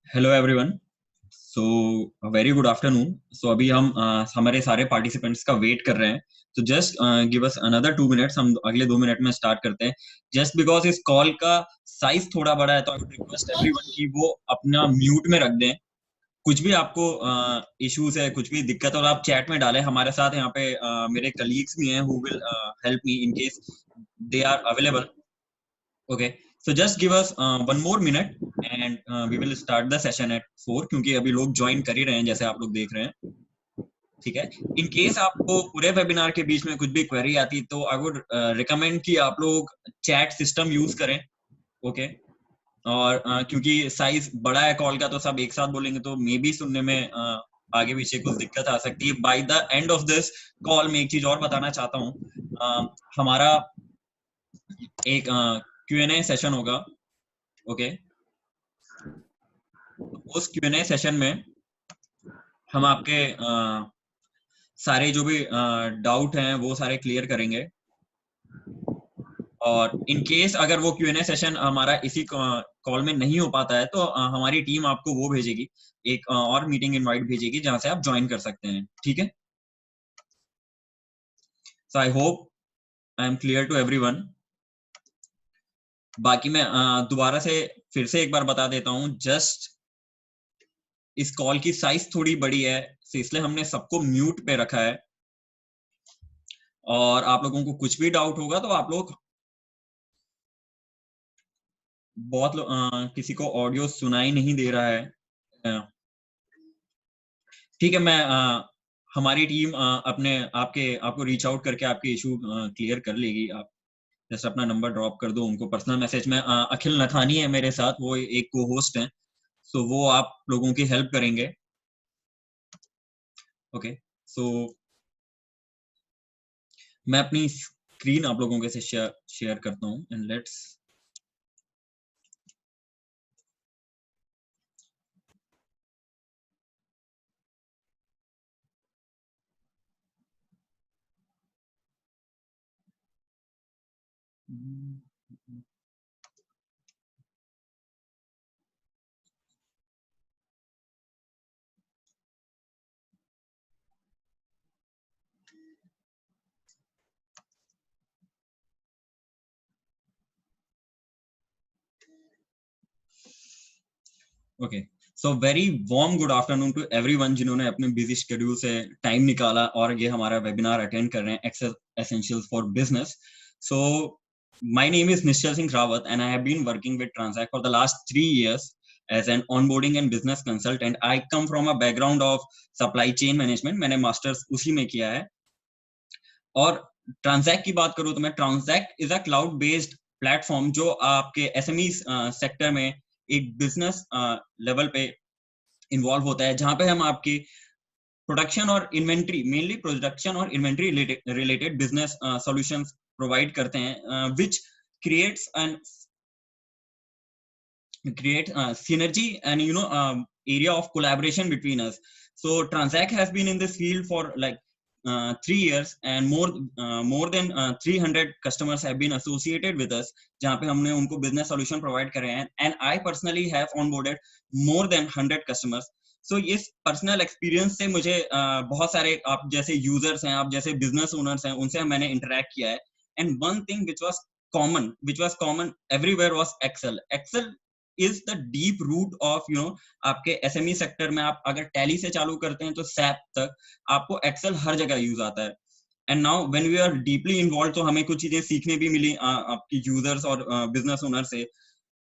Hello everyone. So very good afternoon. So अभी हम हमारे सारे पार्टिसिपेंट्स का वेट कर रहे हैं। तो just give us another 2 minutes. हम अगले 2 मिनट में स्टार्ट करते हैं। जस्ट बिकॉज इस कॉल का साइज थोड़ा बड़ा है तो आई वुड रिक्वेस्ट एवरीवन कि वो अपना म्यूट में रख दें। कुछ भी आपको इश्यूज है, कुछ भी दिक्कत है, और आप चैट में डालें। हमारे साथ यहाँ पे मेरे कलीग्स भी हैं who will help me in case they are available. Okay, so just give us 1 more minute and we will start the session at 4, क्योंकि अभी लोग ज्वाइन कर ही रहे हैं जैसे आप लोग देख रहे हैं। ठीक है। इन केस आपको पूरे वेबिनार के बीच में कुछ भी क्वेरी आती तो आई वुड रिकमेंड कि आप लोग चैट सिस्टम यूज करें। ओके। और क्योंकि साइज बड़ा है कॉल का तो सब एक साथ बोलेंगे तो मे बी सुनने में आगे पीछे कुछ दिक्कत आ सकती है। By the end of this call में एक चीज और बताना चाहता हूँ। हमारा एक Q&A सेशन होगा। ओके। उस Q&A सेशन में हम आपके सारे जो भी डाउट हैं वो सारे क्लियर करेंगे। और इन केस अगर वो Q&A सेशन हमारा इसी कॉल में नहीं हो पाता है तो हमारी टीम आपको वो भेजेगी, एक और मीटिंग इनवाइट भेजेगी जहां से आप ज्वाइन कर सकते हैं। ठीक है। So I hope I am clear to everyone. बाकी मैं दोबारा से फिर से एक बार बता देता हूँ। जस्ट इस कॉल की साइज थोड़ी बड़ी है तो इसलिए हमने सबको म्यूट पे रखा है। और आप लोगों को कुछ भी डाउट होगा तो आप लोग किसी को ऑडियो सुनाई नहीं दे रहा है। ठीक है। मैं हमारी टीम अपने आपको रीच आउट करके आपके इशू क्लियर कर लेगी। आप जैसे अपना नंबर ड्रॉप कर दो उनको पर्सनल मैसेज में। अखिल नथानी है मेरे साथ, वो एक को होस्ट हैं, सो वो आप लोगों की हेल्प करेंगे। ओके। सो मैं अपनी स्क्रीन आप लोगों के से शेयर करता हूँ and let's okay. So very warm good afternoon to everyone जिन्होंने अपने बिजी शेड्यूल से टाइम निकाला और ये हमारा वेबिनार अटेंड कर रहे हैं, access essentials for business. So my name is Nishchal Singh Rawat and I have been working with Transact for the last 3 years as an onboarding and business consultant. I come from a background of supply chain management. मैंने masters उसी में किया है। और transact की बात करूं तो मैं transact is a cloud based platform जो आपके एसएमई सेक्टर में एक बिजनेस लेवल पे इन्वॉल्व होता है, जहां पे हम आपकी प्रोडक्शन और इन्वेंट्री, मेनली प्रोडक्शन और inventory related business solutions provide करते हैं, which creates and create synergy and area of collaboration between us. So Transact has been in this field for like 3 years and more than 300 customers have been associated with us, जहाँ पे हमने उनको business solution provide करे हैं, and I personally have onboarded more than 100 customers. So इस personal experience से मुझे बहुत सारे आप जैसे users हैं, आप जैसे business owners हैं, उनसे मैंने interact किया है। And one thing which was common everywhere was Excel. Excel is the deep root of आपके एसएमई सेक्टर में। आप अगर टैली से चालू करते हैं तो सैप तक आपको एक्सेल हर जगह यूज आता है। And now when we are deeply involve तो हमें कुछ चीजें सीखने भी मिली आपकी यूजर्स और बिजनेस ओनर से।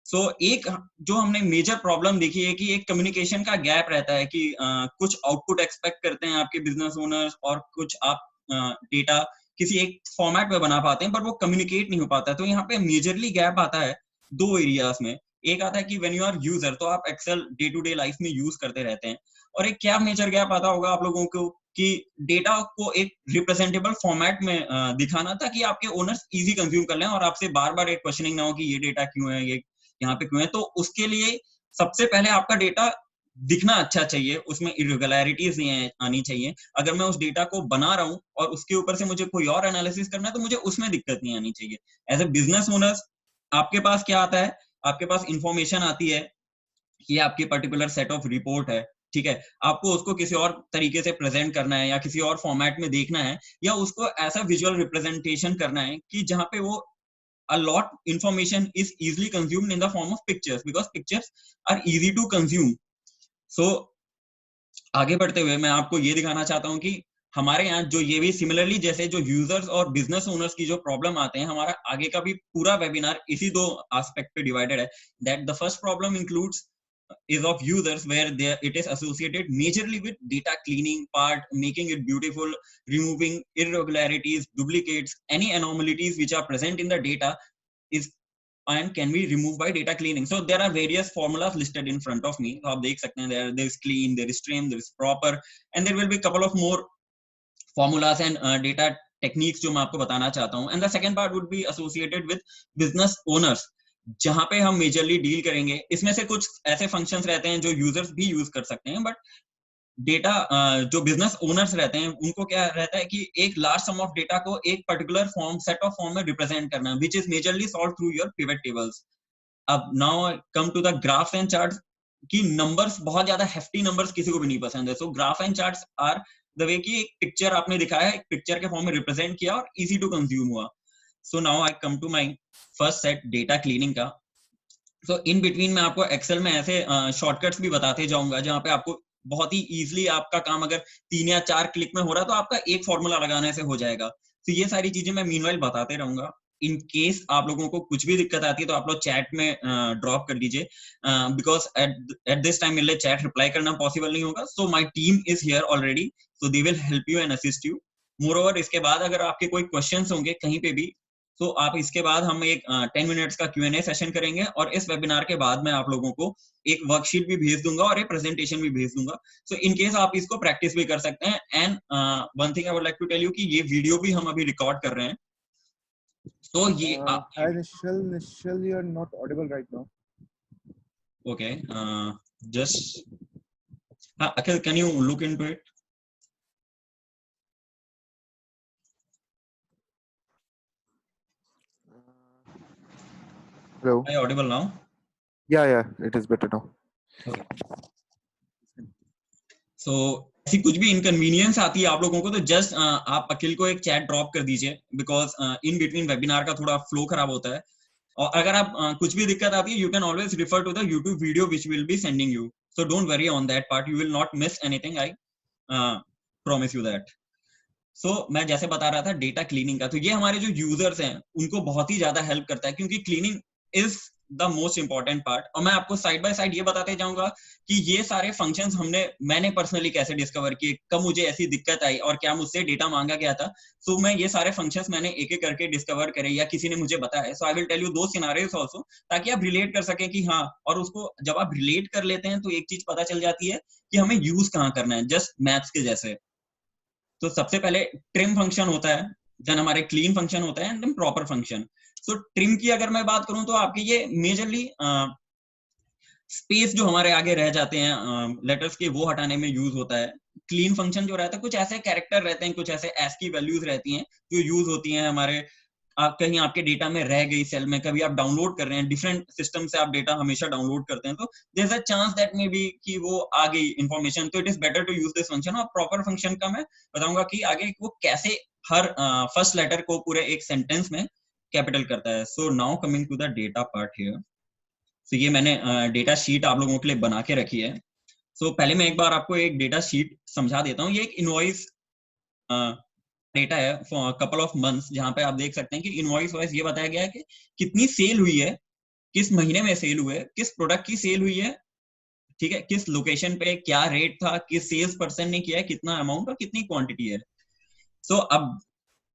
सो एक जो हमने मेजर प्रॉब्लम देखी है कि एक कम्युनिकेशन का गैप रहता है कि कुछ आउटपुट एक्सपेक्ट करते हैं आपके बिजनेस ओनर्स और कुछ आप डेटा किसी एक फॉर्मेट में बना पाते हैं पर वो कम्युनिकेट नहीं हो पाता है। तो यहाँ पे मेजरली गैप आता है दो एरियाज में। एक आता है कि व्हेन यू आर यूजर तो आप Excel day to day life में यूज करते रहते हैं, और एक क्या मेजर गैप आता होगा आप लोगों को कि डेटा को एक रिप्रेजेंटेबल फॉर्मेट में दिखाना ताकि आपके ओनर्स इजी कंज्यूम कर लें और आपसे बार बार एक क्वेश्चनिंग ना हो कि ये डेटा क्यों है, ये यहाँ पे क्यों है। तो उसके लिए सबसे पहले आपका डेटा दिखना अच्छा चाहिए, उसमें इरेगुलरिटीज नहीं आनी चाहिए। अगर मैं उस डेटा को बना रहा हूँ और उसके ऊपर से मुझे कोई और एनालिसिस करना है तो मुझे उसमें दिक्कत नहीं आनी चाहिए। एज ए बिजनेस ओनर्स आपके पास क्या आता है, आपके पास इंफॉर्मेशन आती है ये आपकी पर्टिकुलर सेट ऑफ रिपोर्ट है, ठीक है, आपको उसको किसी और तरीके से प्रेजेंट करना है या किसी और फॉर्मेट में देखना है, या उसको ऐसा विजुअल रिप्रेजेंटेशन करना है कि जहां पे वो a lot information is easily consumed in the form of pictures, because pictures are easy to consume. So आगे बढ़ते हुए मैं आपको ये दिखाना चाहता हूँ कि हमारे यहाँ जो ये भी सिमिलरली जैसे जो यूजर्स और बिजनेस ओनर्स की जो प्रॉब्लम आते हैं, हमारा आगे का भी पूरा वेबिनार इसी दो एस्पेक्ट पे डिवाइडेड है. That the first problem includes is of users where there it is associated majorly with data cleaning part, making it beautiful, removing irregularities, duplicates, any anomalies which are present in the data is and can be removed by data cleaning. So there are various formulas listed in front of me. So आप देख सकते हैं, there is clean, there is trim, there is proper, and there will be a couple of more formulas and data techniques जो मैं आपको बताना चाहता हूँ. And the second part would be associated with business owners, जहां पे हम majorly deal करेंगे. इसमें से कुछ ऐसे फंक्शंस रहते हैं जो यूजर्स भी यूज कर सकते हैं, बट डेटा जो बिजनेस ओनर्स रहते हैं उनको क्या रहता है कि एक लार्ज सम ऑफ डेटा को एक particular form set of form में रिप्रेजेंट करना, which is majorly solve through your pivot tables. अब now come to the graphs and charts. कि नंबर्स बहुत ज्यादा हेफ्टी नंबर्स किसी को भी नहीं पसंद है. So graph and charts are the way की एक पिक्चर आपने दिखाया, एक पिक्चर के फॉर्म में रिप्रेजेंट किया और इजी टू कंज्यूम हुआ. So now I come to my first set data cleaning का. सो इन बिटवीन मैं आपको एक्सेल में ऐसे शॉर्टकट्स भी बताते जाऊंगा जहां पे आपको बहुत ही इजीली आपका काम अगर 3 या 4 क्लिक में हो रहा है तो आपका एक फॉर्मूला लगाने से हो जाएगा. तो ये सारी चीजें मैं मीनवाइल बताते रहूंगा. इन केस आप लोगों को कुछ भी दिक्कत आती है तो आप लोग चैट में ड्रॉप कर दीजिए, बिकॉज एट दिस टाइम मेरे लिए चैट रिप्लाई करना पॉसिबल नहीं होगा. So my team is here already, so they will help you and assist you. Moreover इसके बाद अगर आपके कोई क्वेश्चन होंगे कहीं पे भी, तो आप इसके बाद हम एक 10 मिनट्स का Q&A सेशन करेंगे, और इस वेबिनार के बाद मैं आप लोगों को एक वर्कशीट भी भेज दूंगा और एक प्रेजेंटेशन भी भेज दूंगा. सो इन केस आप इसको प्रैक्टिस भी कर सकते हैं. And one thing I would like to tell you कि ये वीडियो भी हम अभी रिकॉर्ड कर रहे हैं. तो ये Hi Nishal, you are not audible right now. Okay, just Akhil, can you look into it? Hello. Are you audible now? Yeah, it is better now. Okay. So ऐसी कुछ भी इनकन्वीनियंस आती है आप लोगों को तो जस्ट आप अखिल को एक चैट ड्रॉप कर दीजिए, बिकॉज इन बिटवीन वेबिनार का थोड़ा फ्लो खराब होता है. और अगर आप कुछ भी दिक्कत आती है, you can always refer to the YouTube video which will be sending you. So don't worry on that part, you will not miss anything, I promise you that. So मैं जैसे बता रहा था डेटा क्लीनिंग का, तो ये हमारे जो यूजर्स हैं उनको बहुत ही ज्यादा हेल्प करता है, क्योंकि cleaning is the most important part. और मैं आपको साइड बाय साइड ये बताते जाऊंगा कि ये सारे फंक्शंस मैंने पर्सनली कैसे डिस्कवर किए, कब मुझे ऐसी दिक्कत आई और क्या मुझसे डेटा मांगा गया था. सो मैं ये सारे फंक्शंस मैंने एक एक करके डिस्कवर करे या किसी ने मुझे बताया. सो आई विल टेल यू दो सिनारियोस आल्सो, ताकि आप रिलेट कर सके कि हाँ. और उसको जब आप रिलेट कर लेते हैं तो एक चीज पता चल जाती है कि हमें यूज कहाँ करना है, जस्ट मैथ्स के जैसे. तो सबसे पहले ट्रिम फंक्शन होता है, देन हमारे क्लीन फंक्शन होता है, and then proper function. So trim की अगर मैं बात करूं तो आपके ये मेजरली स्पेस जो हमारे आगे रह जाते हैं लेटर्स के, वो हटाने में यूज होता है. क्लीन फंक्शन जो रहता है, कुछ ऐसे कैरेक्टर रहते हैं, कुछ ऐसे एस की वैल्यूज रहती हैं जो यूज होती हैं हमारे, आप कहीं आपके डेटा में रह गई सेल में, कभी आप डाउनलोड कर रहे हैं, डिफरेंट सिस्टम से आप डेटा हमेशा डाउनलोड करते हैं, तो there is a chance that maybe कि वो आ गई इंफॉर्मेशन, तो it is better to use this function. और प्रॉपर फंक्शन का मैं बताऊंगा कि आगे वो कैसे हर फर्स्ट लेटर को पूरे एक सेंटेंस में कैपिटल करता है. So now coming to the data part here. So ये मैंने डेटा शीट आप लोगों के लिए बना के रखी है. सो पहले मैं एक बार आपको एक डेटा शीट समझा देता हूँ. ये एक इनवॉइस डेटा है फॉर कपल ऑफ मंथ्स, जहां पे आप देख सकते हैं कि इनवॉइस वाइज ये बताया गया है कि कितनी सेल हुई है, किस महीने में सेल हुए, किस प्रोडक्ट की सेल हुई है, ठीक है, किस लोकेशन पे क्या रेट था, किस सेल्स पर्सन ने किया है, कितना अमाउंट और कितनी क्वांटिटी है. सो अब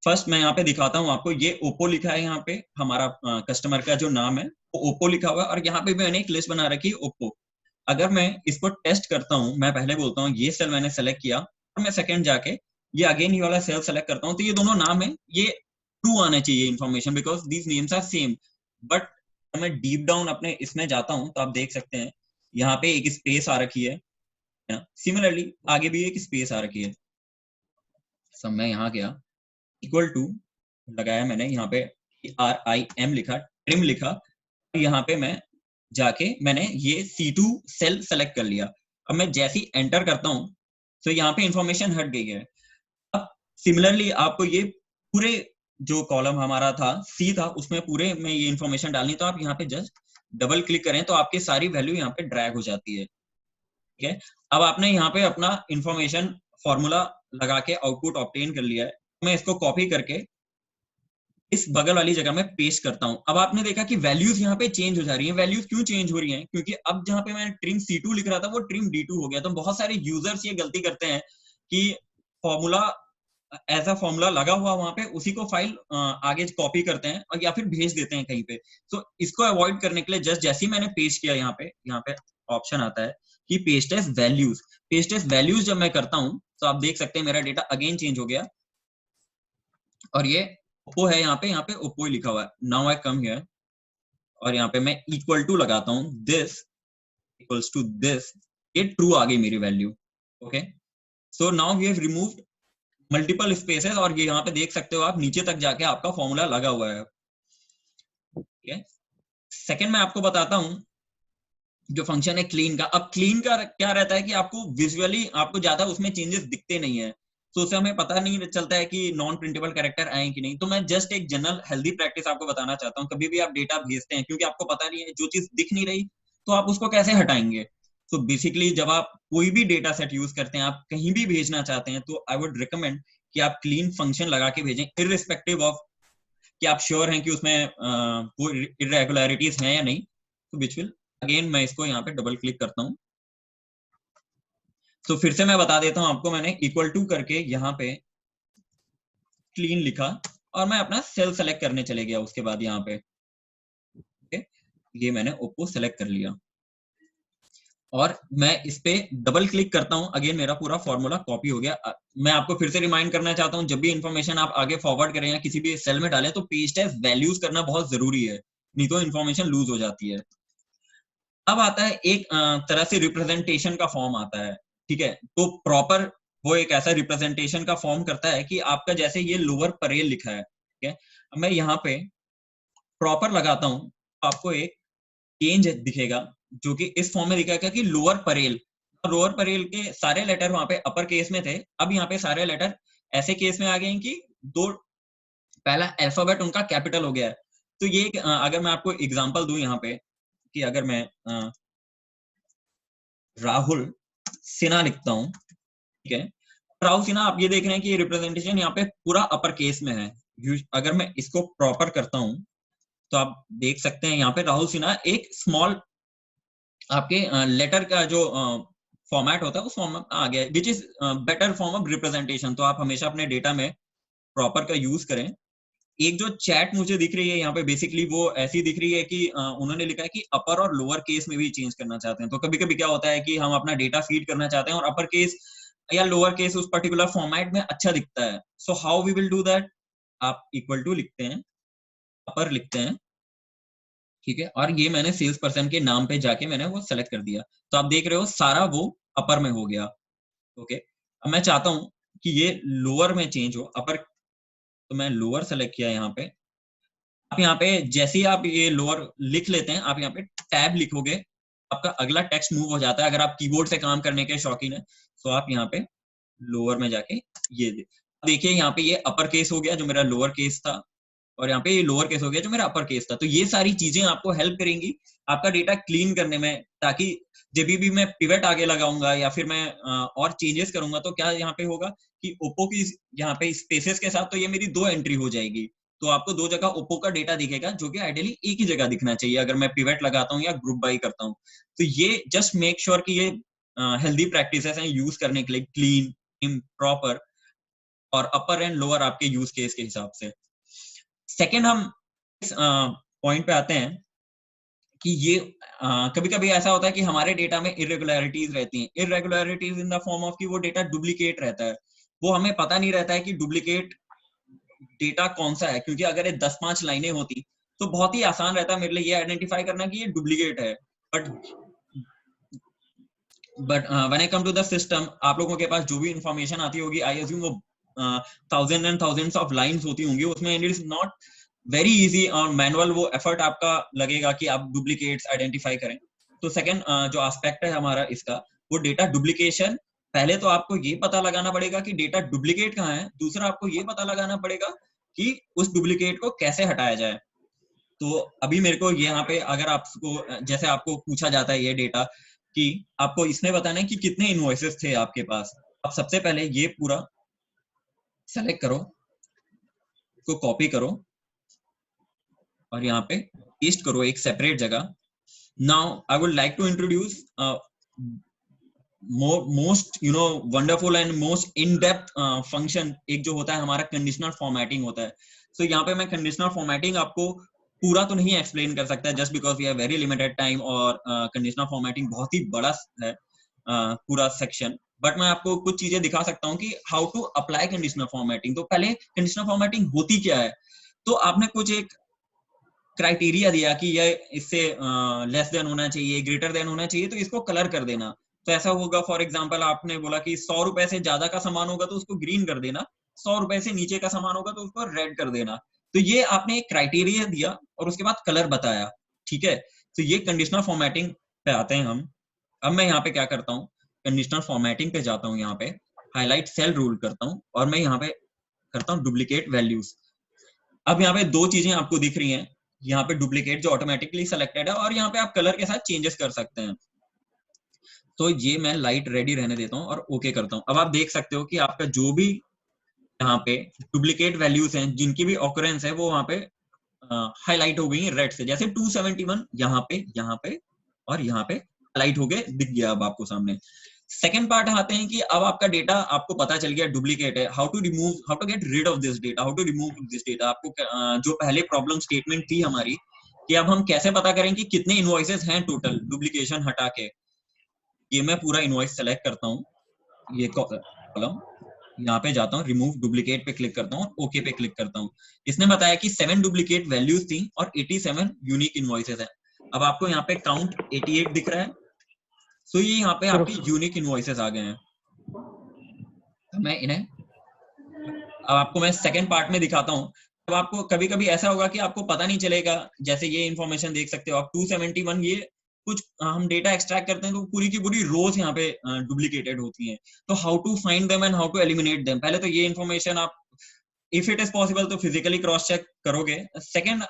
फर्स्ट मैं यहाँ पे दिखाता हूँ आपको. ये ओप्पो लिखा है यहाँ पे, हमारा कस्टमर का जो नाम है वो ओप्पो लिखा हुआ है, और यहाँ पे भी मैंने एक लिस्ट बना रखी है ओप्पो. अगर मैं इसको टेस्ट करता हूँ, मैं पहले बोलता हूँ ये सेल मैंने सेलेक्ट किया, और मैं सेकंड जाके ये अगेन ये वाला सेल सेलेक्ट करता हूँ, तो ये दोनों नाम है, ये ट्रू आना चाहिए information, because these names are same. But मैं डीप डाउन अपने इसमें जाता हूँ तो आप देख सकते हैं यहाँ पे एक स्पेस आ रखी है ना, सिमिलरली आगे भी एक स्पेस आ रखी है. सब मैं यहाँ गया, इक्वल टू लगाया मैंने, यहाँ पे RIM लिखा, ट्रिम लिखा, यहाँ पे मैं जाके मैंने ये C2 सेल सेलेक्ट कर लिया। अब मैं जैसे ही एंटर करता हूँ तो यहाँ पे इंफॉर्मेशन हट गई है। अब सिमिलरली आपको ये पूरे जो कॉलम हमारा था C था उसमें पूरे में ये इंफॉर्मेशन डालनी, तो आप यहाँ पे जस्ट डबल क्लिक करें तो आपकी सारी वैल्यू यहाँ पे ड्रैग हो जाती है। ठीक है, अब आपने यहाँ पे अपना इंफॉर्मेशन फॉर्मूला लगा के आउटपुट ऑब्टेन कर लिया है। मैं इसको कॉपी करके इस बगल वाली जगह में पेस्ट करता हूं। अब आपने देखा कि वैल्यूज यहाँ पे चेंज हो जा रही हैं। वैल्यूज क्यों चेंज हो रही हैं? क्योंकि अब जहाँ पे मैं ट्रिम C2 लिख रहा था वो ट्रिम D2 हो गया। तो बहुत सारे यूजर्स ये गलती करते हैं कि फॉर्मूला एज अ फॉर्मूला लगा हुआ वहां पे उसी को फाइल आगे कॉपी करते हैं और या फिर भेज देते हैं कहीं पे। तो इसको अवॉइड करने के लिए जस्ट जैसे ही मैंने पेस्ट किया यहाँ पे ऑप्शन आता है कि paste as values. Paste as values जब मैं करता हूं तो आप देख सकते हैं मेरा डेटा अगेन चेंज हो गया और ये ओप्पो है, यहाँ पे ओप्पो ही लिखा हुआ है। नाउ आई कम हियर और यहाँ पे मैं इक्वल टू लगाता हूँ, दिस इक्वल्स टू दिस, ये ट्रू आ गई मेरी value. Okay, so now we have removed multiple spaces और ये यहाँ पे देख सकते हो आप नीचे तक जाके आपका फॉर्मूला लगा हुआ है। ठीक है, सेकंड मैं आपको बताता हूँ जो फंक्शन है क्लीन का। अब क्लीन का क्या रहता है कि आपको विजुअली आपको ज्यादा उसमें चेंजेस दिखते नहीं है, तो उससे हमें पता नहीं चलता है कि नॉन प्रिंटेबल कैरेक्टर आए कि नहीं। तो मैं जस्ट एक जनरल हेल्दी प्रैक्टिस आपको बताना चाहता हूँ। कभी भी आप डेटा भेजते हैं, क्योंकि आपको पता नहीं है जो चीज दिख नहीं रही तो आप उसको कैसे हटाएंगे। तो बेसिकली जब आप कोई भी डेटा सेट यूज करते हैं, आप कहीं भी भेजना चाहते हैं, तो आई वुड रिकमेंड कि आप क्लीन फंक्शन लगा के भेजें, इररिस्पेक्टिव ऑफ कि आप श्योर हैं कि उसमें वो इरेगुलरिटीज हैं या नहीं। तो विच विल अगेन मैं इसको यहाँ पे डबल क्लिक करता हूँ। तो फिर से मैं बता देता हूँ आपको, मैंने इक्वल टू करके यहाँ पे क्लीन लिखा और मैं अपना सेल सेलेक्ट करने चले गया उसके बाद यहाँ पे। ये मैंने ओप्पो सेलेक्ट कर लिया और मैं इस पे डबल क्लिक करता हूँ। अगेन मेरा पूरा फॉर्मूला कॉपी हो गया। मैं आपको फिर से रिमाइंड करना चाहता हूँ, जब भी इंफॉर्मेशन आप आगे फॉरवर्ड करें या किसी भी सेल में डालें तो पेस्ट एज वैल्यूज करना बहुत जरूरी है, नहीं तो इंफॉर्मेशन लूज हो जाती है। अब आता है एक तरह से रिप्रेजेंटेशन का फॉर्म आता है। ठीक है, तो प्रॉपर वो एक ऐसा रिप्रेजेंटेशन का फॉर्म करता है कि आपका जैसे ये लोअर परेल लिखा है। ठीक है, अब मैं यहाँ पे प्रॉपर लगाता हूँ, आपको एक चेंज दिखेगा जो कि इस फॉर्म में दिखेगा कि लोअर परेल के सारे लेटर वहां पे अपर केस में थे, अब यहाँ पे सारे लेटर ऐसे केस में आ गए हैं कि दो पहला अल्फाबेट उनका कैपिटल हो गया है। तो ये अगर मैं आपको एग्जांपल दूं यहाँ पे कि अगर मैं राहुल सिन्हा लिखता हूँ, ठीक है, राहुल सिन्हा आप ये देख रहे हैं कि ये रिप्रेजेंटेशन यहाँ पे पूरा अपर केस में है। अगर मैं इसको प्रॉपर करता हूँ तो आप देख सकते हैं यहाँ पे राहुल सिन्हा एक स्मॉल आपके लेटर का जो फॉर्मेट होता है उस फॉर्म में आ गया, which is better form of representation. तो आप हमेशा अपने डेटा में प्रॉपर का यूज करें। एक जो चैट मुझे दिख रही है यहाँ पे, बेसिकली वो ऐसी दिख रही है कि उन्होंने लिखा है कि अपर और लोअर केस में भी चेंज करना चाहते हैं। तो कभी कभी क्या होता है कि हम अपना डेटा फीड करना चाहते हैं और अपर केस या लोअर केस उस पर्टिकुलर फॉर्मेट में अच्छा दिखता है। So how we will do that, आप इक्वल टू लिखते हैं, अपर लिखते हैं, ठीक है, और ये मैंने सेल्स पर्सन के नाम पे जाके मैंने वो सेलेक्ट कर दिया। तो आप देख रहे हो सारा वो अपर में हो गया। ओके, अब मैं चाहता हूं कि ये लोअर में चेंज हो, अपर, तो मैं लोअर सेलेक्ट किया यहाँ पे। आप यहाँ पे जैसे ही आप ये लोअर लिख लेते हैं, आप यहाँ पे टैब लिखोगे, आपका अगला टेक्स्ट मूव हो जाता है। अगर आप कीबोर्ड से काम करने के शौकीन है तो आप यहाँ पे लोअर में जाके ये देखिए, यहाँ पे ये अपर केस हो गया जो मेरा लोअर केस था, और यहाँ पे ये लोअर केस हो गया जो मेरा अपर केस था। तो ये सारी चीजें आपको हेल्प करेंगी आपका डेटा क्लीन करने में, ताकि जब भी मैं पिवट आगे लगाऊंगा या फिर मैं और चेंजेस करूंगा तो क्या यहाँ पे होगा कि ओप्पो की यहाँ पे स्पेसेस के साथ तो ये मेरी 2 एंट्री हो जाएगी। तो आपको 2 जगह ओप्पो का डेटा दिखेगा, जो कि आइडियली एक ही जगह दिखना चाहिए अगर मैं पिवट लगाता हूँ या ग्रुप बाई करता हूँ। तो ये जस्ट मेक श्योर कि ये हेल्दी प्रैक्टिसेस हैं यूज करने के लिए, क्लीन, प्रॉपर और अपर एंड लोअर आपके यूज केस के हिसाब से। सेकेंड, हम इस पॉइंट पे आते हैं कि ये कभी कभी ऐसा होता है कि हमारे डेटा में इरेगुलरिटीज रहती हैं। Irregularities in the form of कि वो डेटा डुप्लीकेट रहता है, वो हमें पता नहीं रहता है कि डुप्लीकेट डेटा कौन सा है। क्योंकि अगर ये 10-5 लाइनें होती तो बहुत ही आसान रहता मेरे लिए ये आइडेंटिफाई करना कि ये डुप्लीकेट है। But when I come to the system, आप लोगों के पास जो भी इंफॉर्मेशन आती होगी, आई अज्यूम वो thousand and thousands of lines होती होंगी उसमें, and it is not very easy और मैनुअल वो एफर्ट आपका लगेगा कि आप डुप्लीकेट्स आइडेंटिफाई करें। तो सेकंड जो एस्पेक्ट है हमारा इसका, वो डेटा डुप्लीकेशन। पहले तो आपको ये पता लगाना पड़ेगा कि डेटा डुप्लीकेट कहाँ है, दूसरा आपको ये पता लगाना पड़ेगा कि उस डुप्लीकेट को कैसे हटाया जाए। तो अभी मेरे को यहाँ पे अगर आपको जैसे आपको पूछा जाता है ये डेटा कि आपको इसमें बताना है कि कितने इनवॉइसेस थे आपके पास, आप सबसे पहले ये पूरा सेलेक्ट करो, इसको कॉपी करो और यहाँ पे पेस्ट करो एक सेपरेट जगह। Now I would like to introduce most wonderful and most in depth function, एक जो होता है हमारा कंडीशनल फॉर्मेटिंग होता है। सो यहाँ पे मैं कंडीशनल फॉर्मेटिंग आपको पूरा तो नहीं एक्सप्लेन कर सकता just because we have very limited time, और कंडीशनल फॉर्मेटिंग बहुत ही बड़ा है पूरा सेक्शन। बट मैं आपको कुछ चीजें दिखा सकता हूँ कि how to apply conditional formatting. तो पहले कंडीशनल फॉर्मेटिंग होती क्या है, तो आपने कुछ एक क्राइटेरिया दिया कि यह इससे लेस देन होना चाहिए, ग्रेटर देन होना चाहिए, तो इसको कलर कर देना। तो ऐसा होगा, फॉर एग्जांपल आपने बोला कि 100 रुपए से ज्यादा का सामान होगा तो उसको ग्रीन कर देना, 100 रुपए से नीचे का सामान होगा तो उसको रेड कर देना। तो ये आपने एक क्राइटेरिया दिया और उसके बाद कलर बताया, ठीक है। तो ये कंडीशनल फॉर्मेटिंग पे आते हैं हम। अब मैं यहाँ पे क्या करता हूँ, कंडीशनल फॉर्मेटिंग पे जाता हूँ, यहाँ पे हाईलाइट सेल रूल करता हूँ और मैं यहाँ पे करता हूँ डुप्लीकेट वैल्यूज। अब यहाँ पे दो चीजें आपको दिख रही हैं, यहाँ पे डुप्लीकेट जो ऑटोमेटिकली सेलेक्टेड है और यहाँ पे आप कलर के साथ चेंजेस कर सकते हैं। तो ये मैं लाइट रेडी रहने देता हूँ और ओके करता हूँ। अब आप देख सकते हो कि आपका जो भी यहाँ पे डुप्लीकेट वैल्यूज हैं जिनकी भी ऑकरेंस है वो वहां पे हाईलाइट हो गई रेड से, जैसे 271 यहाँ पे और यहाँ पे हाईलाइट हो गए, दिख गया अब आपको सामने। सेकेंड पार्ट आते हैं कि अब आपका डेटा आपको पता चल गया डुप्लीकेट है, how to get rid of this data, how to remove this data. आपको जो पहले प्रॉब्लम स्टेटमेंट थी हमारी कि अब हम कैसे पता करें कि कितने इनवॉइसेस हैं टोटल डुप्लीकेशन हटा के। ये मैं पूरा इनवॉइस सेलेक्ट करता हूँ, ये कॉलम यहाँ पे जाता हूँ, रिमूव डुप्लीकेट पे क्लिक करता हूँ और ओके पे क्लिक करता हूँ। इसने बताया कि 7 डुप्लीकेट वैल्यूज थी और 87 यूनिक इनवॉइसेस हैं। अब आपको यहाँ पे काउंट 88 दिख रहा है। सो ये यहाँ पे आपकी यूनिक इनवॉइसेस आ गए हैं। तो मैं इन्हें अब आपको मैं सेकंड पार्ट में दिखाता हूँ। अब आपको कभी कभी ऐसा होगा कि आपको पता नहीं चलेगा, जैसे ये इन्फॉर्मेशन देख सकते हो आप 271, ये कुछ हम डेटा एक्सट्रैक्ट करते हैं तो पूरी की पूरी रोज यहाँ पे डुप्लीकेटेड होती हैं। तो how to find them and how to eliminate them, पहले तो ये इन्फॉर्मेशन आप इफ इट इज पॉसिबल तो फिजिकली क्रॉस चेक करोगे। सेकंड,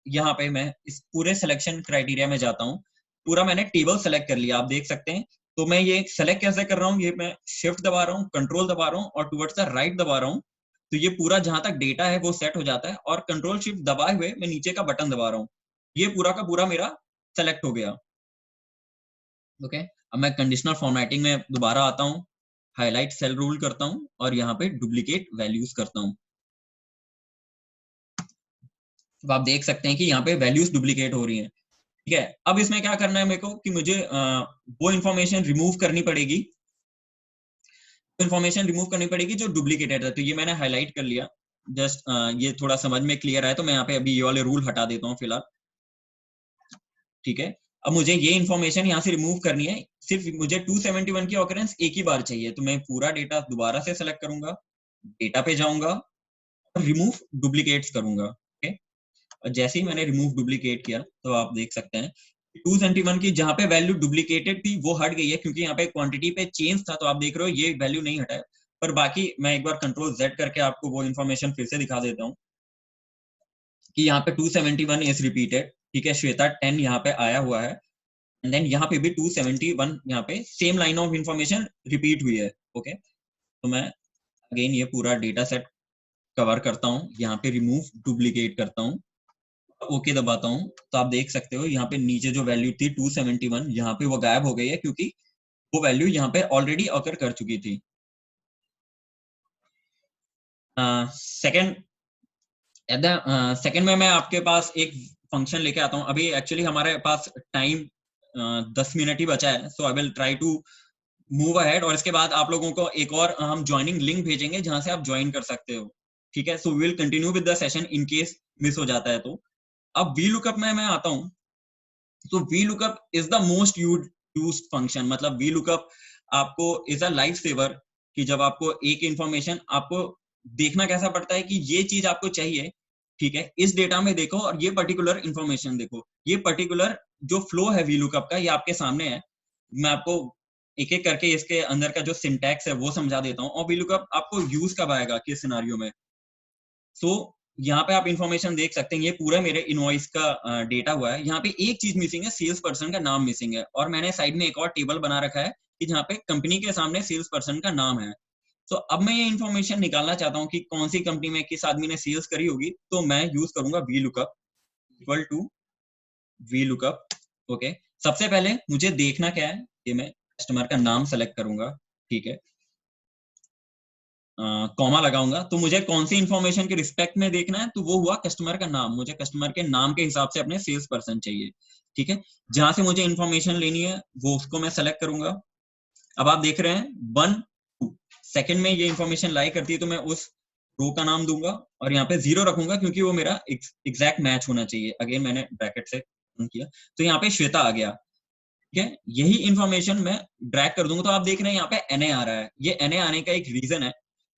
यहाँ पे मैं इस पूरे सिलेक्शन क्राइटेरिया में जाता हूँ, पूरा मैंने टेबल सेलेक्ट कर लिया, आप देख सकते हैं। तो मैं ये सेलेक्ट कैसे कर रहा हूँ, ये मैं शिफ्ट दबा रहा हूँ, कंट्रोल दबा रहा हूँ और टुवर्ड्स द राइट दबा रहा हूँ। तो ये पूरा जहां तक डेटा है वो सेट हो जाता है और कंट्रोल शिफ्ट दबाए हुए मैं नीचे का बटन दबा रहा हूँ, ये पूरा का पूरा मेरा सेलेक्ट हो गया। ओके, अब मैं कंडीशनल फॉर्मेटिंग में दोबारा आता हूँ, हाईलाइट सेल रूल करता हूँ और यहाँ पे डुप्लीकेट वैल्यूज करता हूँ। तो आप देख सकते हैं कि यहाँ पे वैल्यूज डुप्लीकेट हो रही हैं, ठीक है। अब इसमें क्या करना है मेरे को कि मुझे वो इंफॉर्मेशन रिमूव करनी पड़ेगी, इंफॉर्मेशन रिमूव करनी पड़ेगी जो डुप्लीकेटेड है। तो ये मैंने हाईलाइट कर लिया, जस्ट ये थोड़ा समझ में क्लियर है, तो मैं यहाँ पे अभी ये वाले रूल हटा देता हूँ फिलहाल, ठीक है। अब मुझे ये इन्फॉर्मेशन यहाँ से रिमूव करनी है, सिर्फ मुझे 271 की ऑकरेंस एक ही बार चाहिए। तो मैं पूरा डेटा दोबारा से सेलेक्ट करूंगा, डेटा पे जाऊंगा और रिमूव डुप्लीकेट्स करूंगा, ओके। और जैसे ही मैंने रिमूव डुप्लीकेट किया तो आप देख सकते हैं 271 की जहां पे वैल्यू डुप्लीकेटेड थी वो हट गई है, क्योंकि यहाँ पे क्वांटिटी पे चेंज था। तो आप देख रहे हो ये वैल्यू नहीं हटा है, पर बाकी मैं एक बार कंट्रोल Z करके आपको वो इन्फॉर्मेशन फिर से दिखा देता हूँ कि यहाँ पे 271 इज रिपीटेड, ठीक है। श्वेता 10 यहाँ पे आया हुआ है एंड देन यहाँ पे भी 271 यहाँ पे same line of information repeat हुई है, ओके। तो मैं अगेन ये पूरा डेटा सेट कवर करता हूँ, यहाँ पे रिमूव डुप्लीकेट करता हूँ, ओके दबाता हूँ। तो आप देख सकते हो यहाँ पे नीचे जो वैल्यू थी 271 यहाँ पे वो गायब हो गई है, क्योंकि वो वैल्यू यहाँ पे ऑलरेडी ऑकर कर चुकी थी। सेकंड सेकंड में मैं आपके पास एक फंक्शन लेके आता हूँ। अभी एक्चुअली हमारे पास टाइम 10 मिनट ही बचा है, so I will try to move ahead, और इसके बाद आप लोगों को एक और हम ज्वाइनिंग लिंक भेजेंगे जहां से आप ज्वाइन कर सकते हो, ठीक है। So we will continue with the session in case miss हो जाता है तो। अब वी लुकअप में मैं आता हूँ। तो V lookup is the most used function, मतलब वी लुकअप आपको इज अ लाइफ सेवर, कि जब आपको एक इंफॉर्मेशन आपको देखना कैसा पड़ता है कि ये चीज आपको चाहिए, ठीक है, इस डेटा में देखो और ये पर्टिकुलर इंफॉर्मेशन देखो, ये पर्टिकुलर जो फ्लो है VLOOKUP का, ये आपके सामने है। मैं आपको एक एक करके इसके अंदर का जो सिंटैक्स है वो समझा देता हूँ, और VLOOKUP आपको यूज कब आएगा किस सिनारियो में। सो यहाँ पे आप इंफॉर्मेशन देख सकते हैं, ये पूरा मेरे इनवॉइस का डेटा हुआ है। यहाँ पे एक चीज मिसिंग है, सेल्स पर्सन का नाम मिसिंग है, और मैंने साइड में एक और टेबल बना रखा है कि जहाँ पे कंपनी के सामने सेल्स पर्सन का नाम है। तो अब मैं ये इंफॉर्मेशन निकालना चाहता हूँ कि कौन सी कंपनी में किस आदमी ने सेल्स करी होगी, तो मैं यूज करूंगा VLOOKUP equal to VLOOKUP। Okay, सबसे पहले मुझे देखना क्या है कि मैं कस्टमर का नाम सेलेक्ट करूंगा, ठीक है, कॉमा लगाऊंगा। तो मुझे कौन सी इंफॉर्मेशन के रिस्पेक्ट में देखना है, तो वो हुआ कस्टमर का नाम। मुझे कस्टमर के नाम के हिसाब से अपने सेल्स पर्सन चाहिए, ठीक है। जहां से मुझे इंफॉर्मेशन लेनी है वो उसको मैं सेलेक्ट करूंगा। अब आप देख रहे हैं 1 2 सेकंड में ये इंफॉर्मेशन लाई करती है, तो मैं उस रो का नाम दूंगा और यहाँ पे 0 रखूंगा, क्योंकि वो मेरा एग्जैक्ट मैच होना चाहिए। अगेन मैंने ब्रैकेट से किया, तो यहाँ पे श्वेता आ गया, ठीक है। यही इंफॉर्मेशन मैं ड्रैग कर दूंगा, तो आप देख रहे हैं यहाँ पे NA आ रहा है। ये NA आने का एक रीजन है,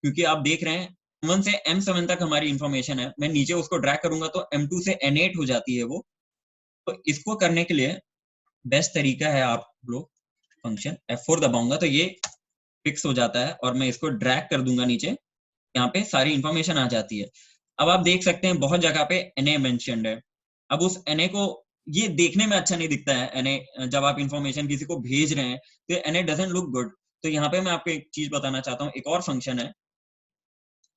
क्योंकि आप देख रहे हैं M1 से M7 तक हमारी इंफॉर्मेशन है। मैं नीचे उसको ड्रैग करूंगा तो M2 से N8 हो जाती है वो। तो इसको करने के लिए बेस्ट तरीका है, आप लोग फंक्शन F4 दबाऊंगा तो ये फिक्स हो जाता है, और मैं इसको ड्रैग कर दूंगा नीचे, यहाँ पे सारी इंफॉर्मेशन आ जाती है। अब आप देख सकते हैं बहुत जगह पे NA मेंशन्ड है। अब उस NA को, ये देखने में अच्छा नहीं दिखता है NA, जब आप इंफॉर्मेशन किसी को भेज रहे हैं तो NA डजंट लुक गुड। तो यहाँ पे मैं आपको एक चीज बताना चाहता हूँ, एक और फंक्शन है,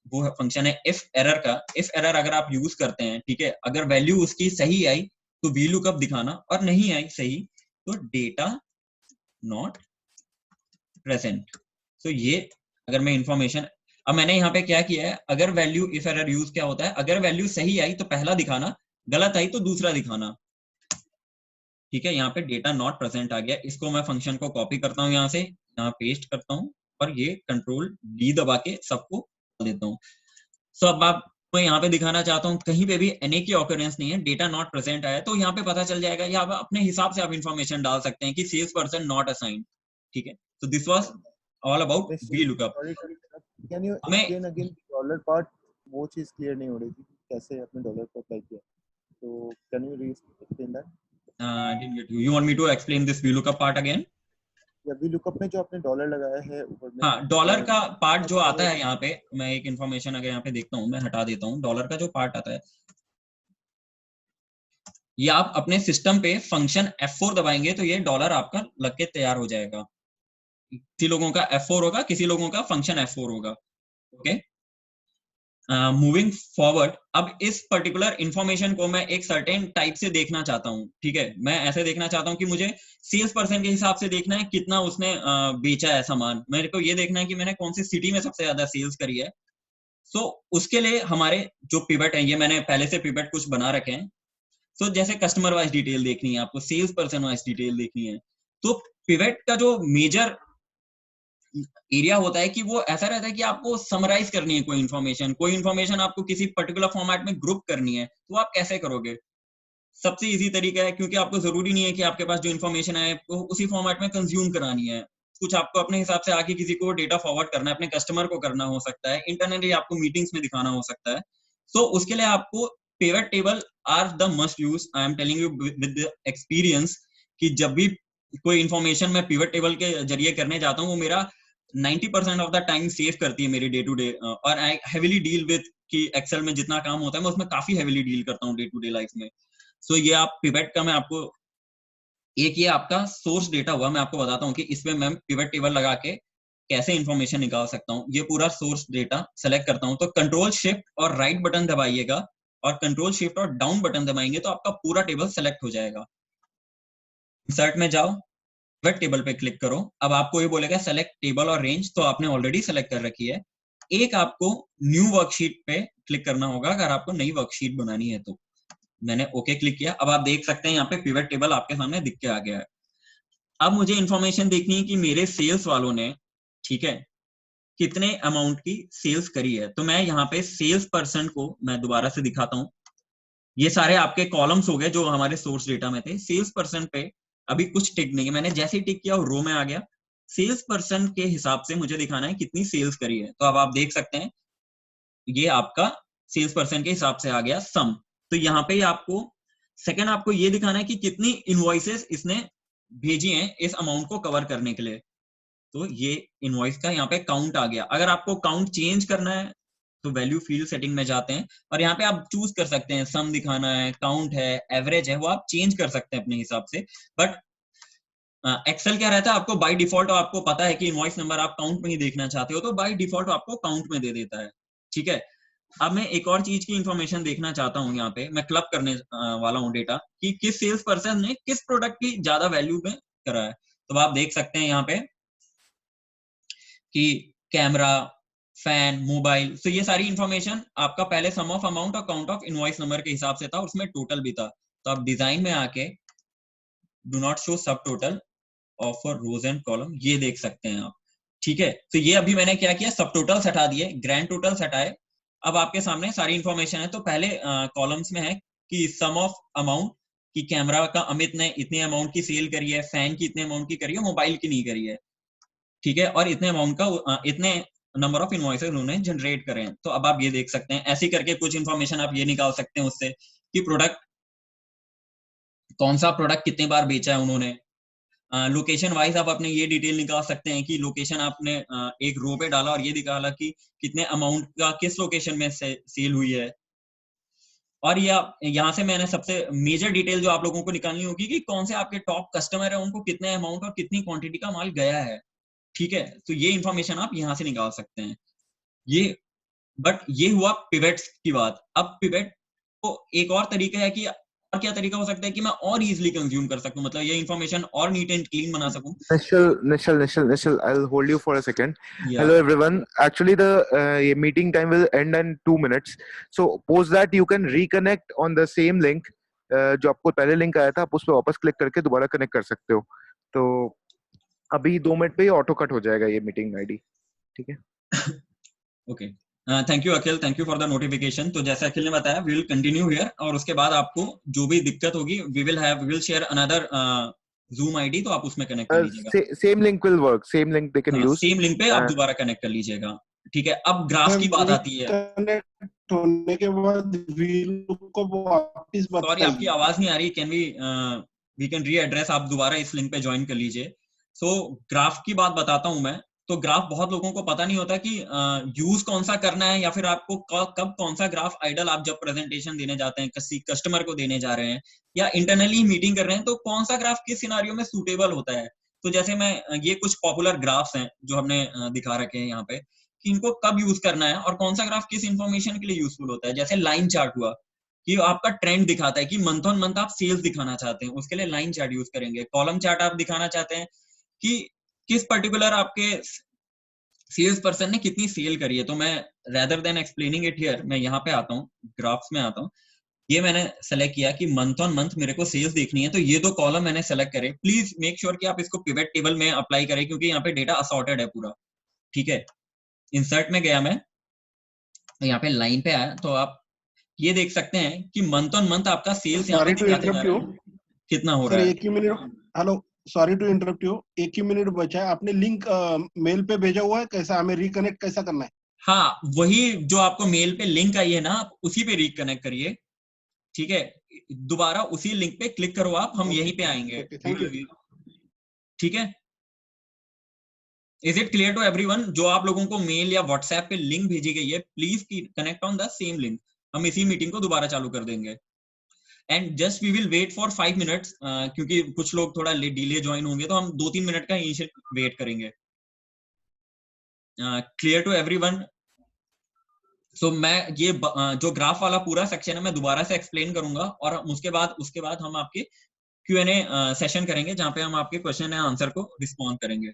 वो फंक्शन है इफ एरर का। इफ एरर अगर आप यूज करते हैं, ठीक है, अगर वैल्यू उसकी सही आई तो VLOOKUP दिखाना, और नहीं आई सही तो डेटा नॉट प्रेजेंट। तो ये अगर मैं इंफॉर्मेशन, अब मैंने यहाँ पे क्या किया है, अगर वैल्यू इफ एरर यूज क्या होता है, अगर वैल्यू सही आई तो पहला दिखाना, गलत आई तो दूसरा दिखाना, ठीक है। यहाँ पे डेटा नॉट प्रेजेंट आ गया। इसको मैं फंक्शन को कॉपी करता हूँ, यहाँ से यहाँ पेस्ट करता हूँ, और ये कंट्रोल D दबा के सबको देता हूँ। सो अब आप, मैं यहाँ पे दिखाना चाहता हूँ कहीं पे भी NA की ऑकरेंस नहीं है, डेटा नॉट प्रेजेंट आया, तो यहाँ पे पता चल जाएगा, या आप अपने हिसाब से आप इंफॉर्मेशन डाल सकते हैं कि सेल्स पर्सन नॉट असाइंड, ठीक है। तो this was all about VLOOKUP। Sorry, can you हमें एक्सप्लेन अगेन डॉलर पार्ट? वो चीज क्लियर नहीं हो रही थी, कैसे आपने डॉलर को अप्लाई किया, तो can you explain that? didn't get you. You want me to explain this VLOOKUP part again? या भी लुकअप में जो आपने डॉलर लगाया है ऊपर में, हाँ, डॉलर का पार्ट जो आता है यहाँ पे, मैं एक इंफॉर्मेशन अगर यहाँ पे देखता हूँ, मैं हटा देता हूँ। डॉलर का जो पार्ट आता है, ये आप अपने सिस्टम पे फंक्शन F4 दबाएंगे तो ये डॉलर आपका लग के तैयार हो जाएगा। किसी लोगों का F4 होगा, किसी लोगों का फंक्शन F4 होगा। ओके, मूविंग फॉरवर्ड, अब इस पर्टिकुलर इंफॉर्मेशन को मैं एक सर्टेन टाइप से देखना चाहता हूँ, ठीक है। मैं ऐसे देखना चाहता हूँ कि मुझे सेल्स पर्सन के हिसाब से देखना है कितना उसने बेचा है सामान। मेरे को ये देखना है कि मैंने कौन सी सिटी में सबसे ज्यादा सेल्स करी है। सो उसके लिए हमारे जो पिवट है, ये मैंने पहले से पिवट कुछ बना रखे हैं। सो जैसे कस्टमर वाइज डिटेल देखनी है आपको, सेल्स पर्सन वाइज डिटेल देखनी है, तो पिवट का जो मेजर एरिया होता है कि वो ऐसा रहता है कि आपको समराइज करनी है कोई इन्फॉर्मेशन आपको किसी पर्टिकुलर फॉर्मेट में ग्रुप करनी है, तो आप कैसे करोगे? सबसे इजी तरीका है, क्योंकि आपको जरूरी नहीं है कि आपके पास जो इन्फॉर्मेशन है आपको उसी फॉर्मेट में कंज्यूम करानी है। कुछ आपको अपने हिसाब से आके किसी को डेटा फॉरवर्ड करना है, अपने कस्टमर को करना हो सकता है, इंटरनली आपको मीटिंग्स में दिखाना हो सकता है। सो उसके लिए आपको pivot table are the must use. I am telling you with experience कि जब भी कोई इन्फॉर्मेशन मैं पिवट टेबल के जरिए करने जाता हूँ, वो मेरा 90% ऑफ द टाइम सेव करती है मेरी डे टू डे। और आई हेविली डील विद कि एक्सेल में जितना काम होता है मैं उसमें काफी हेविली डील करता हूँ डे टू डे लाइफ में। सो ये आप पिवट का, मैं आपको एक ये आपका सोर्स डेटा हुआ, मैं आपको बताता हूँ कि इसमें मैं पिवट टेबल लगा के कैसे इंफॉर्मेशन निकाल सकता हूँ। ये पूरा सोर्स डेटा सेलेक्ट करता हूँ, तो कंट्रोल शिफ्ट और राइट बटन दबाइएगा, और कंट्रोल शिफ्ट और डाउन बटन दबाएंगे तो आपका पूरा टेबल सेलेक्ट हो जाएगा। इंसर्ट में जाओ, पिवट टेबल पे क्लिक करो। अब आपको ये बोलेगा सेलेक्ट टेबल और रेंज, तो आपने ऑलरेडी सेलेक्ट कर रखी है। एक आपको न्यू वर्कशीट पे क्लिक करना होगा अगर आपको नई वर्कशीट बनानी है तो। मैंने ओके क्लिक किया। अब आप देख सकते हैं यहाँ पे पिवट टेबल आपके सामने दिख के आ गया है। अब मुझे इंफॉर्मेशन देखनी है कि मेरे सेल्स वालों ने, ठीक है, कितने अमाउंट की सेल्स करी है। तो मैं यहाँ पे सेल्स पर्सन को मैं दोबारा से दिखाता हूँ। ये सारे आपके कॉलम्स हो गए जो हमारे सोर्स डेटा में थे। सेल्स पर्सन पे अभी कुछ टिक नहीं है, मैंने जैसे ही टिक किया वो रो में आ गया। सेल्स पर्सन के हिसाब से मुझे दिखाना है कितनी सेल्स करी है। तो अब आप देख सकते हैं ये आपका सेल्स पर्सन के हिसाब से आ गया सम। तो यहाँ पे आपको सेकंड आपको ये दिखाना है कि कितनी इनवॉइसेस इसने भेजी हैं इस अमाउंट को कवर करने के लिए। तो ये इनवॉइस का यहाँ पे काउंट आ गया। अगर आपको काउंट चेंज करना है तो वैल्यू फील्ड सेटिंग में जाते हैं और यहाँ पे आप चूज कर सकते हैं, सम दिखाना है, काउंट है, एवरेज है, वो आप चेंज कर सकते हैं अपने हिसाब से। बट एक्सेल क्या रहता है, आपको बाय डिफॉल्ट, आपको पता है कि इनवॉइस नंबर आप काउंट में ही देखना चाहते हो तो बाय डिफॉल्ट आपको काउंट में दे देता है। ठीक है, अब मैं एक और चीज की इंफॉर्मेशन देखना चाहता हूँ। यहाँ पे मैं क्लब करने वाला हूँ डेटा कि किस सेल्स पर्सन ने किस प्रोडक्ट की ज्यादा वैल्यू में करा है। तो आप देख सकते हैं यहाँ पे कि कैमरा, फैन, मोबाइल, तो ये सारी इंफॉर्मेशन आपका पहले सम ऑफ अमाउंट और काउंट ऑफ इनवॉइस नंबर के हिसाब से था, उसमें टोटल भी था। तो आप डिजाइन में आके डू नॉट शो सब total of rose and column, ये देख सकते हैं आप। ठीक है, तो ये अभी मैंने क्या किया, सब टोटल्स हटा दिए, ग्रैंड टोटल्स हटाए। अब आपके सामने सारी इंफॉर्मेशन है। तो पहले कॉलम्स में है कि सम ऑफ अमाउंट, कि कैमरा का अमित ने इतने अमाउंट की सेल करी है, फैन की इतने अमाउंट की करी है, मोबाइल की नहीं करी है। ठीक है, और इतने अमाउंट का इतने नंबर ऑफ इनवॉइसेस उन्होंने जनरेट करे हैं। तो अब आप ये देख सकते हैं, ऐसे करके कुछ इंफॉर्मेशन आप ये निकाल सकते हैं उससे कि प्रोडक्ट, कौन सा प्रोडक्ट कितने बार बेचा है उन्होंने। लोकेशन वाइज आप अपने ये डिटेल निकाल सकते हैं कि लोकेशन आपने एक रो पे डाला और ये दिखाला कि कितने अमाउंट का किस लोकेशन में सेल हुई है। और यहाँ से मैंने सबसे मेजर डिटेल जो आप लोगों को निकालनी होगी कि कौन से आपके टॉप कस्टमर है, उनको कितने अमाउंट और कितनी क्वांटिटी का माल गया है। ठीक है, तो ये इंफॉर्मेशन आप यहाँ से निकाल सकते हैं। ये बट ये हुआ पिवेट्स की बात। अब पिवेट को एक और तरीका है कि और क्या तरीका हो सकता है कि मैं और इजीली कंज्यूम कर सकूं, मतलब ये इंफॉर्मेशन और नीट एंड क्लीन बना सकूं। Nishal, I'll hold you for a second. या Hello everyone. Actually, the meeting time will end in 2 minutes. So post that you can reconnect on the same link. जो आपको पहले link आया था, आप उस पर वापस क्लिक करके दोबारा कनेक्ट कर सकते हो। तो अभी 2 मिनट पे ही ऑटो कट हो जाएगा ये मीटिंग आईडी। ठीक है, okay, thank you Akhil, thank you for the notification. तो जैसे अखिल ने बताया, वी विल कंटिन्यू हियर, और उसके बाद आपको जो भी दिक्कत होगी we will share another Zoom ID, तो आप उसमें कनेक्ट कर लीजिएगा। Same link will work, same link they can use, same link पे आप दोबारा कनेक्ट कर लीजिएगा। ठीक है, अब ग्राफ की बात आती है। कनेक्ट होने के बाद व्हील को वापस सॉरी, आपकी बताइए। आवाज नहीं आ रही, कैन वी कैन रीएड्रेस, आप दोबारा इस लिंक पे ज्वाइन कर लीजिए। सो ग्राफ की बात बताता हूं मैं। तो ग्राफ बहुत लोगों को पता नहीं होता कि यूज कौन सा करना है, या फिर आपको कब कौन सा ग्राफ आइडल, आप जब प्रेजेंटेशन देने जाते हैं, किसी कस्टमर को देने जा रहे हैं या इंटरनली मीटिंग कर रहे हैं, तो कौन सा ग्राफ किस सिनारियो में सूटेबल होता है। तो जैसे मैं ये कुछ पॉपुलर ग्राफ्स हैं जो हमने दिखा रखे हैं यहाँ पे, कि इनको कब यूज करना है और कौन सा ग्राफ किस इंफॉर्मेशन के लिए यूजफुल होता है। जैसे लाइन चार्ट हुआ कि आपका ट्रेंड दिखाता है कि मंथ ऑन मंथ आप सेल्स दिखाना चाहते हैं, उसके लिए लाइन चार्ट यूज करेंगे। कॉलम चार्ट आप दिखाना चाहते हैं कि किस पर्टिकुलर आपके सेल्स पर्सन ने कितनी सेल करी है। तो मैं rather than explaining it here, मैं यहाँ पे आता हूँ, ग्राफ्स में आता हूँ। ये मैंने सेलेक्ट किया कि मंथ ऑन मंथ मेरे को सेल्स देखनी है, तो ये 2 कॉलम मैंने सेलेक्ट करे। प्लीज मेक श्योर कि आप इसको पिवट टेबल में अप्लाई करें, क्योंकि यहाँ पे डेटा असॉर्टेड है पूरा। ठीक है, इंसर्ट में गया मैं, तो यहाँ पे लाइन पे आया, तो आप ये देख सकते हैं कि मंथ ऑन मंथ आपका सेल्स यहाँ पे दिखाते जा रहा है कितना हो सर रहा है। एक ही minute, hello, sorry to interrupt you, एक ही मिनट बचा है। आपने लिंक मेल पे भेजा हुआ है, कैसा हमें रिकनेक्ट कैसा करना है? हाँ, वही जो आपको मेल पे लिंक आई है ना, आप उसी पे रिकनेक्ट करिए। ठीक है, दोबारा उसी लिंक पे क्लिक करो आप, हम यहीं पे आएंगे। Thank you. ठीक है, is it clear to everyone? जो आप लोगों को मेल या व्हाट्सएप पे लिंक भेजी गई है, please connect on the same link. हम इसी मीटिंग को दोबारा चालू कर देंगे। And just we will wait for 5 minutes, क्योंकि कुछ लोग थोड़ा डिले ज्वाइन होंगे, तो हम 2-3 मिनट का इनिशियल वेट करेंगे। Clear to everyone? सो मैं ये जो ग्राफ वाला पूरा सेक्शन है मैं दोबारा से एक्सप्लेन करूंगा, और उसके बाद हम आपके Q&A सेशन करेंगे, जहां पे हम आपके क्वेश्चन एंड आंसर को रिस्पॉन्ड करेंगे।